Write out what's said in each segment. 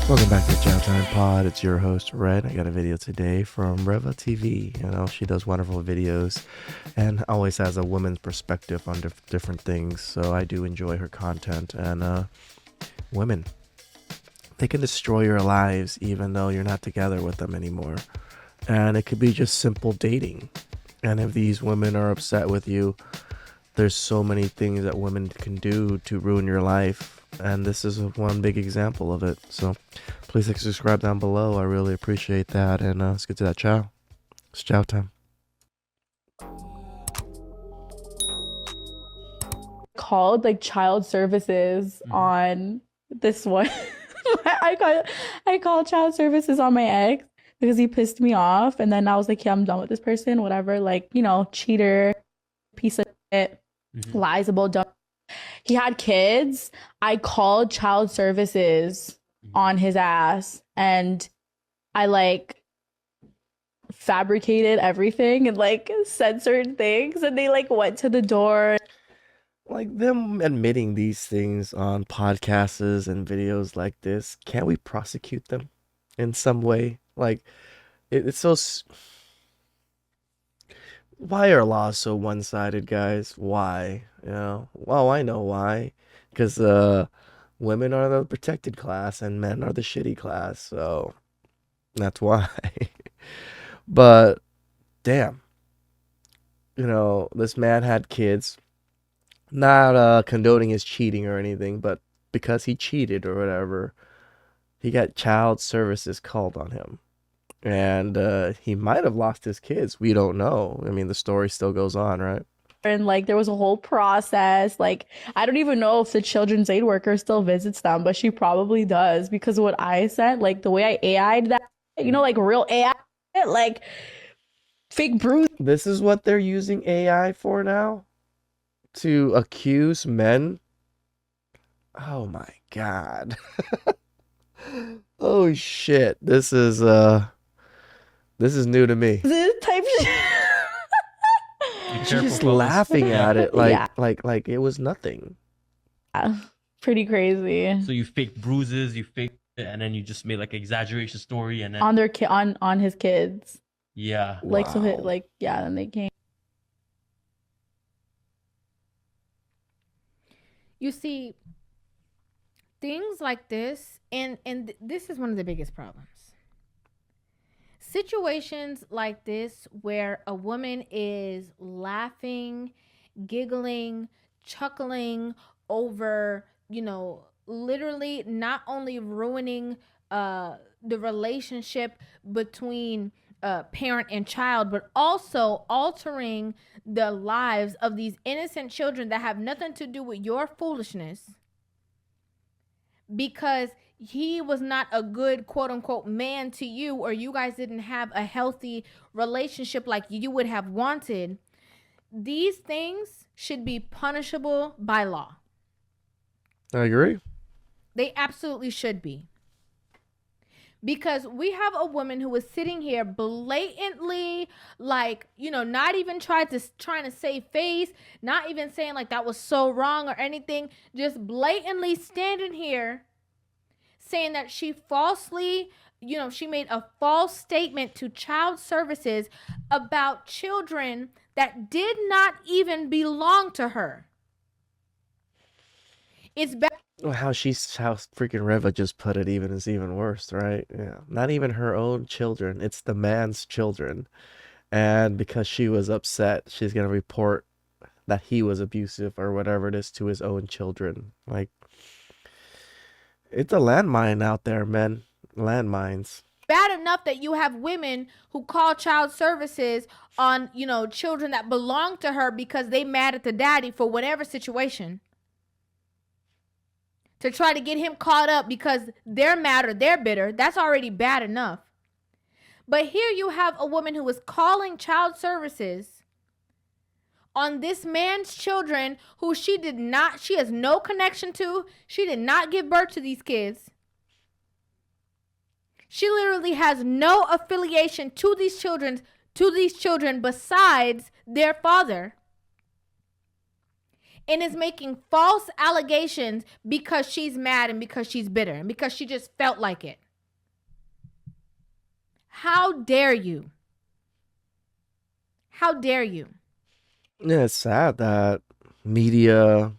Welcome back to the TheChowTimePod. It's your host, Red. I got a video today from Reva TV. She does wonderful videos and always has a woman's perspective on different things. So I do enjoy her content. And women, they can destroy your lives even though you're not together with them anymore. And it could be just simple dating. And if these women are upset with you, there's so many things that women can do to ruin your life. And this is one big example of it. So please subscribe down below. I really appreciate that. And let's get to that chow. It's chow time. Called like child services on this one. I called child services on my ex because he pissed me off. And then I was like, yeah, I'm done with this person, whatever. Like, cheater, piece of shit, liesable, dumb. He had kids. I called child services on his ass and I fabricated everything and said certain things, and they went to the door. Like them admitting these things on podcasts and videos like this, can't we prosecute them in some way? It's so... Why are laws so one-sided, guys? Why? Well, I know why. Because women are the protected class and men are the shitty class. So that's why. But damn, this man had kids. Not condoning his cheating or anything, but because he cheated or whatever, he got child services called on him. And he might have lost his kids. We don't know. I mean, the story still goes on, right? And there was a whole process. I don't even know if the children's aid worker still visits them, but she probably does, because what I sent, the way I AI'd that, real AI, fake bruise. This is what they're using AI for now? To accuse men? Oh my God. Oh shit. This is new to me. This type shit. She's just laughing at it like it was nothing. Yeah, pretty crazy. So you fake bruises, you fake it, and then you just made exaggeration story, and then on their on his kids. Yeah. Wow. Then they came. You see, things like this, and this is one of the biggest problems. Situations like this where a woman is laughing, giggling, chuckling over, literally not only ruining the relationship between parent and child, but also altering the lives of these innocent children that have nothing to do with your foolishness, because he was not a good quote unquote man to you, or you guys didn't have a healthy relationship like you would have wanted. These things should be punishable by law. I agree. They absolutely should be. Because we have a woman who was sitting here blatantly, not even trying to save face, not even saying that was so wrong or anything, just blatantly standing here saying that she falsely, she made a false statement to child services about children that did not even belong to her. It's bad. How freaking Reva just put it is even worse, right? Yeah. Not even her own children. It's the man's children. And because she was upset, she's going to report that he was abusive or whatever it is to his own children. It's a landmine out there, men. Landmines. Bad enough that you have women who call child services on, children that belong to her because they mad at the daddy for whatever situation, to try to get him caught up because they're mad or they're bitter. That's already bad enough. But here you have a woman who is calling child services on this man's children who she has no connection to. She did not give birth to these kids. She literally has no affiliation to these children besides their father. and is making false allegations because she's mad and because she's bitter and because she just felt like it. How dare you? How dare you? Yeah, it's sad that media,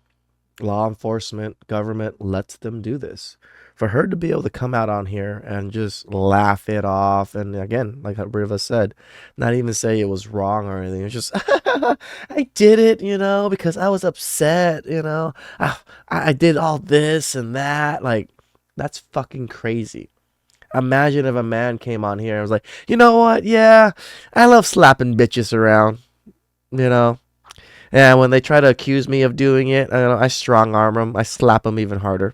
law enforcement, government lets them do this. For her to be able to come out on here and just laugh it off, and again, like Riva said, not even say it was wrong or anything. It's just, I did it, because I was upset, I did all this and that. Like, that's fucking crazy. Imagine if a man came on here and was like, you know what? Yeah, I love slapping bitches around, you know? And when they try to accuse me of doing it, I strong arm them. I slap them even harder.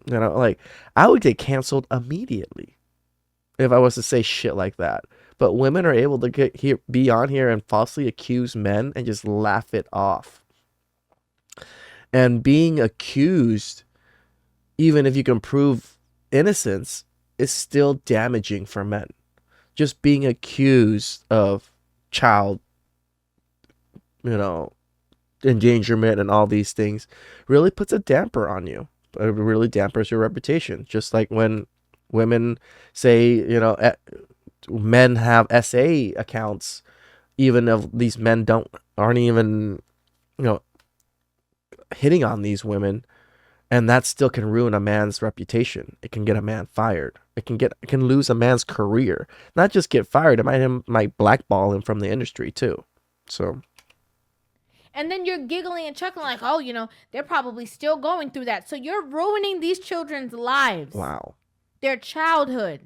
Like, I would get canceled immediately if I was to say shit like that. But women are able to be on here and falsely accuse men and just laugh it off. And being accused, even if you can prove innocence, is still damaging for men. Just being accused of child, endangerment and all these things really puts a damper on you. It really dampers your reputation. Just like when women say, men have SA accounts, even if these men aren't even, hitting on these women, and that still can ruin a man's reputation. It can get a man fired. It can lose a man's career. Not just get fired, it might blackball him from the industry too. So. And then you're giggling and chuckling like, oh, they're probably still going through that. So you're ruining these children's lives. Wow. Their childhood.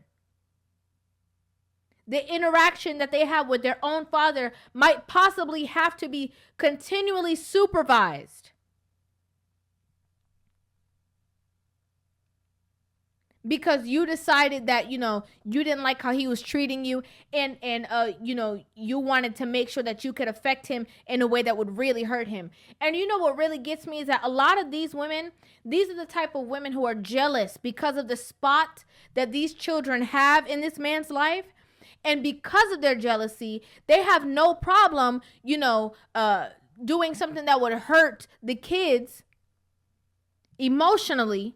The interaction that they have with their own father might possibly have to be continually supervised. Because you decided that, you didn't like how he was treating you and you wanted to make sure that you could affect him in a way that would really hurt him. And what really gets me is that a lot of these women, these are the type of women who are jealous because of the spot that these children have in this man's life. And because of their jealousy, they have no problem, doing something that would hurt the kids emotionally.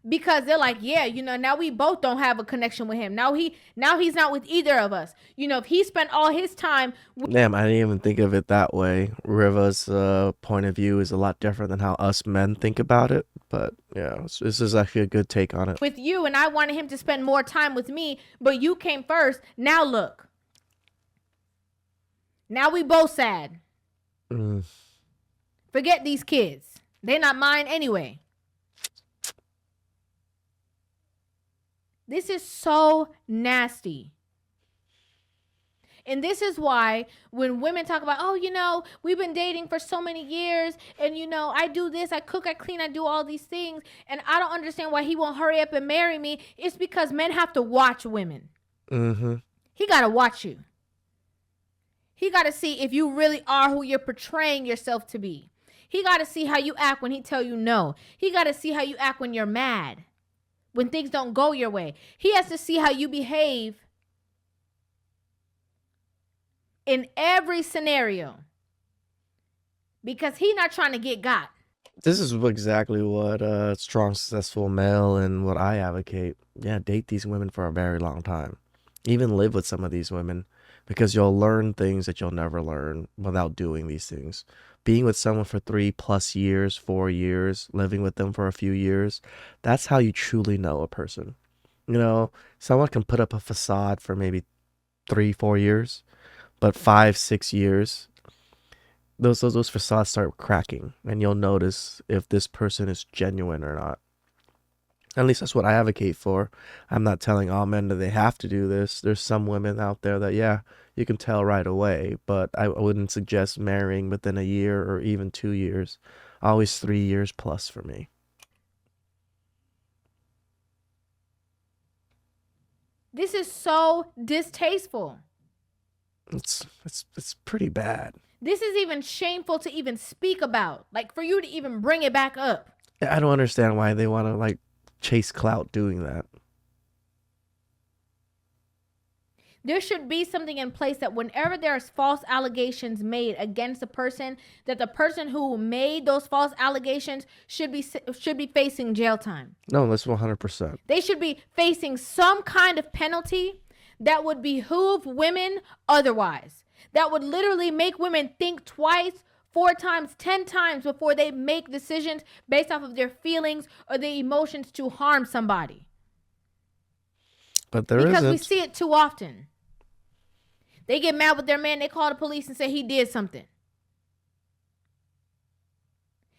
Because they're like, yeah, now we both don't have a connection with him. Now he's not with either of us. If he spent all his time. Damn, I didn't even think of it that way. Riva's point of view is a lot different than how us men think about it. But yeah, this is actually a good take on it. With you, and I wanted him to spend more time with me, but you came first. Now look. Now we both sad. Forget these kids. They're not mine anyway. This is so nasty. And this is why when women talk about, oh, we've been dating for so many years and, I do this, I cook, I clean, I do all these things. And I don't understand why he won't hurry up and marry me. It's because men have to watch women. Mm-hmm. He got to watch you. He got to see if you really are who you're portraying yourself to be. He got to see how you act when he tell you no. He got to see how you act when you're mad. When things don't go your way. He has to see how you behave in every scenario. Because he's not trying to get got. This is exactly what a strong, successful male and what I advocate. Yeah, date these women for a very long time. Even live with some of these women. Because you'll learn things that you'll never learn without doing these things. Being with someone for 3+ years, 4 years, living with them for a few years, that's how you truly know a person. Someone can put up a facade for maybe 3-4 years, but 5-6 years, those facades start cracking, and you'll notice if this person is genuine or not. At least that's what I advocate for. I'm not telling all men that they have to do this. There's some women out there that, yeah, you can tell right away, but I wouldn't suggest marrying within a year or even 2 years. Always 3 years plus for me. This is so distasteful. It's pretty bad. This is even shameful to even speak about. Like, for you to even bring it back up. I don't understand why they want to, chase clout doing that. There should be something in place that whenever there's false allegations made against a person, that the person who made those false allegations should be facing jail time. No, that's 100%. They should be facing some kind of penalty that would behoove women otherwise. That would literally make women think twice, 4 times, 10 times before they make decisions based off of their feelings or their emotions to harm somebody. But there because isn't. we see it too often. They get mad with their man. They call the police and say he did something.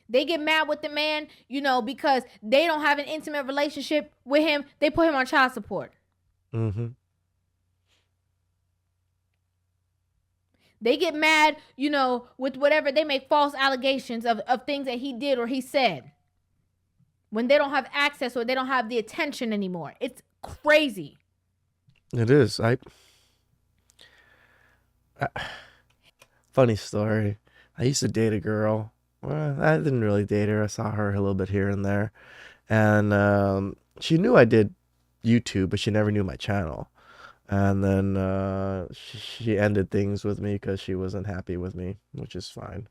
They get mad with the man, because they don't have an intimate relationship with him. They put him on child support. Mm-hmm. They get mad, with whatever. They make false allegations of things that he did or he said when they don't have access or they don't have the attention anymore. It's crazy. It is. Funny story. I used to date a girl. Well, I didn't really date her. I saw her a little bit here and there. And she knew I did YouTube, but she never knew my channel. And then she ended things with me because she wasn't happy with me, which is fine.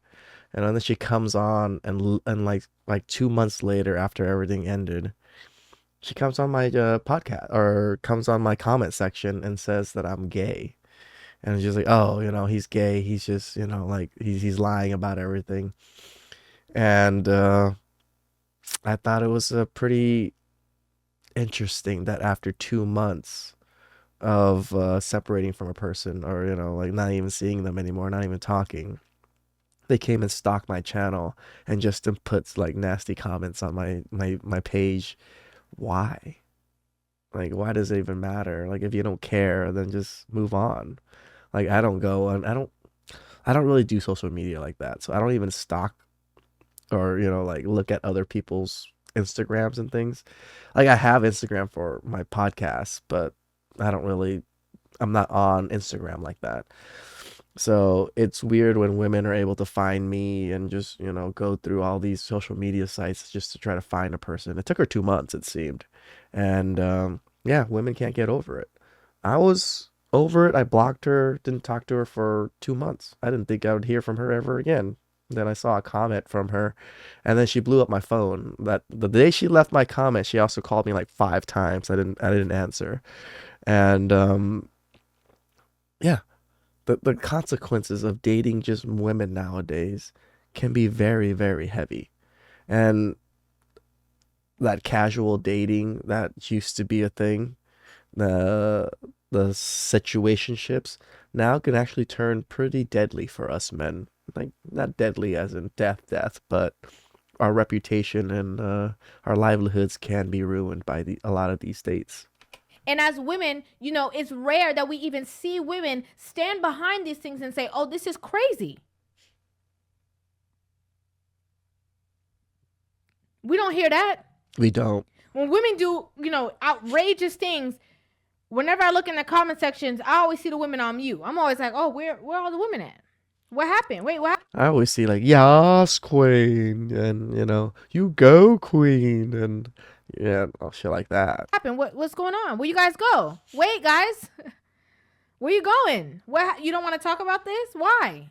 And then she comes on and like 2 months later, after everything ended, she comes on my podcast or comes on my comment section and says that I'm gay. And it's just like, oh, he's gay. He's just, like he's lying about everything. And I thought it was pretty interesting that after 2 months of separating from a person or, like not even seeing them anymore, not even talking, they came and stalked my channel and just put like nasty comments on my page. Why? Like, why does it even matter? Like, if you don't care, then just move on. Like, I don't go and I don't really do social media like that. So I don't even stalk or, like look at other people's Instagrams and things. Like, I have Instagram for my podcast, but I'm not on Instagram like that. So it's weird when women are able to find me and just, go through all these social media sites just to try to find a person. It took her 2 months, it seemed. And yeah, women can't get over it. I was over it. I blocked her, didn't talk to her for 2 months. I didn't think I would hear from her ever again. Then I saw a comment from her, and then she blew up my phone. That the day she left my comment, she also called me like 5 times. I didn't answer. And yeah, the consequences of dating just women nowadays can be very, very heavy. And that casual dating that used to be a thing, the situationships now can actually turn pretty deadly for us men. Like, not deadly as in death, but our reputation and our livelihoods can be ruined by a lot of these dates. And as women, it's rare that we even see women stand behind these things and say, oh, this is crazy. We don't hear that. We don't. When women do, outrageous things, whenever I look in the comment sections, I always see the women on mute. I'm always like, oh, where are all the women at? What happened? Wait, what happened? I always see like, yes, queen, and you go, queen, and yeah, shit like that. What happened? What's going on? Where you guys go? Wait, guys. Where you going? You don't want to talk about this? Why?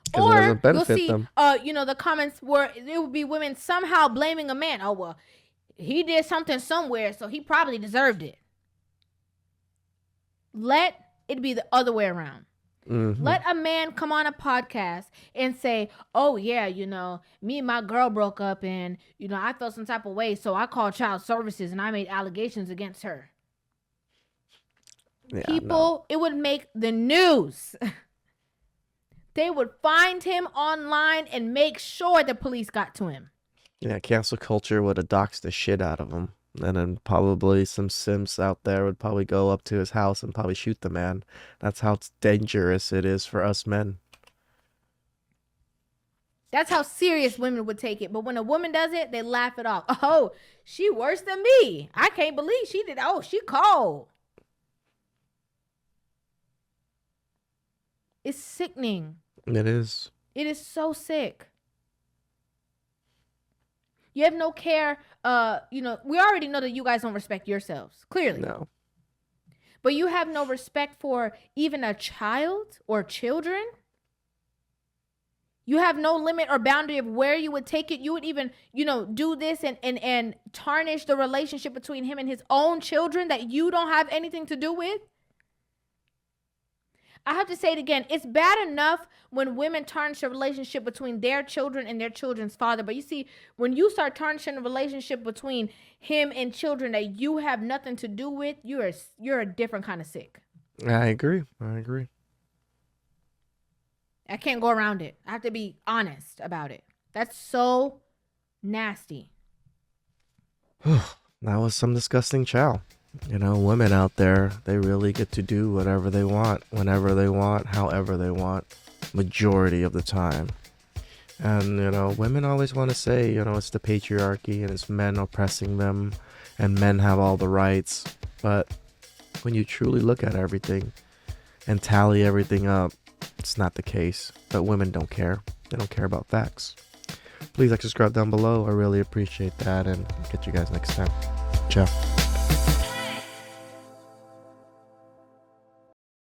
Because it doesn't benefit you'll see, them. the comments where it would be women somehow blaming a man. Oh, well, he did something somewhere, so he probably deserved it. Let it be the other way around. Mm-hmm. Let a man come on a podcast and say, oh, yeah, me and my girl broke up and, I felt some type of way. So I called child services and I made allegations against her. Yeah, People, It would make the news. They would find him online and make sure the police got to him. Yeah, cancel culture would have doxed the shit out of him. And then probably some simps out there would probably go up to his house and probably shoot the man. That's how dangerous it is for us men. That's how serious women would take it. But when a woman does it, they laugh it off. Oh, she worse than me. I can't believe she did. Oh, she cold. It's sickening. It is. It is so sick. You have no care. We already know that you guys don't respect yourselves. Clearly. No. but you have no respect for even a child or children. You have no limit or boundary of where you would take it. You would even, do this and tarnish the relationship between him and his own children that you don't have anything to do with. I have to say it again. It's bad enough when women tarnish a relationship between their children and their children's father. But you see, when you start tarnishing a relationship between him and children that you have nothing to do with, you're a different kind of sick. I agree. I can't go around it. I have to be honest about it. That's so nasty. That was some disgusting chow. Women out there, they really get to do whatever they want, whenever they want, however they want, majority of the time. And, women always want to say, it's the patriarchy and it's men oppressing them and men have all the rights. But when you truly look at everything and tally everything up, it's not the case. But women don't care. They don't care about facts. Please subscribe down below. I really appreciate that, and catch you guys next time. Ciao.